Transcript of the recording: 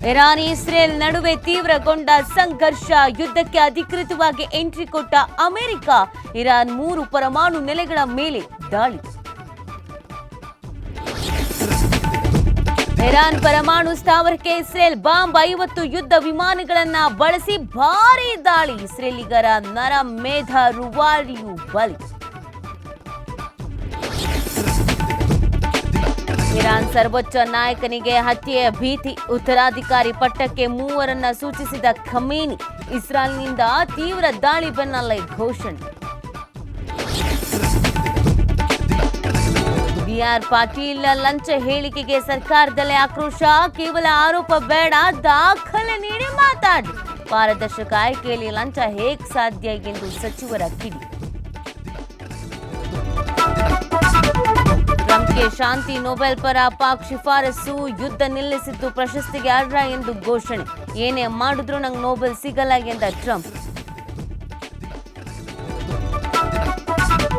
Iran Israel ನಡುವೆ ತೀವ್ರಗೊಂಡ ಸಂಘರ್ಷ. ಯುದ್ಧಕ್ಕೆ ಅಧಿಕೃತವಾಗಿ ಎಂಟ್ರಿ ಕೊಟ್ಟ ಅಮೆರಿಕ. ಇರಾನ್ 3 ಪರಮಾಣು ನೆಲೆಗಳ ಮೇಲೆ ದಾಳಿ. ಇರಾನ್ ಪರಮಾಣು ಸ್ಥಾವರಕ್ಕೆ ಇಸ್ರೇಲ್ ಬಾಂಬ್. 50 ಯುದ್ಧ ವಿಮಾನಗಳನ್ನ ಬಳಸಿ ಭಾರೀ ದಾಳಿ. ಇಸ್ರೇಲಿಗರ ನರಮೇಧ ರುವಾರಿಯು ಬಲಿ. ಇರಾನ್ ಸರ್ವೋಚ್ಚ ನಾಯಕನಿಗೆ ಹತ್ಯೆಯ ಭೀತಿ. ಉತ್ತರಾಧಿಕಾರಿ ಪಟ್ಟಕ್ಕೆ 3ರನ್ನ ಸೂಚಿಸಿದ ಖಮೇನಿ. ಇಸ್ರಾಯೇಲ್ನಿಂದ ತೀವ್ರ ದಾಳಿ ಬೆನ್ನಲ್ಲೇ ಘೋಷಣೆ. ಬಿಆರ್ ಪಾಟೀಲ್ ಲಂಚ ಹೇಳಿಕೆಗೆ ಸರ್ಕಾರದಲ್ಲೇ ಆಕ್ರೋಶ. ಕೇವಲ ಆರೋಪ ಬೇಡ, ದಾಖಲೆ ನೀಡಿ ಮಾತಾಡಿ. ಪಾರದರ್ಶಕ ಆಯ್ಕೆಯಲ್ಲಿ ಲಂಚ ಹೇಗೆ ಸಾಧ್ಯ ಎಂದು ಸಚಿವರ ಕಿಡಿ. ಟ್ರಂಪ್ಗೆ ಶಾಂತಿ ನೊಬೆಲ್ ಪರ ಪಾಕ್ ಶಿಫಾರಸು. ಯುದ್ಧ ನಿಲ್ಲಿಸಿದ್ದು ಪ್ರಶಸ್ತಿಗೆ ಅರ್ಹ ಎಂದು ಘೋಷಣೆ. ಏನೇ ಮಾಡಿದ್ರೂ ನಂಗೆ ನೊಬೆಲ್ ಸಿಗಲ್ಲ ಎಂದ ಟ್ರಂಪ್.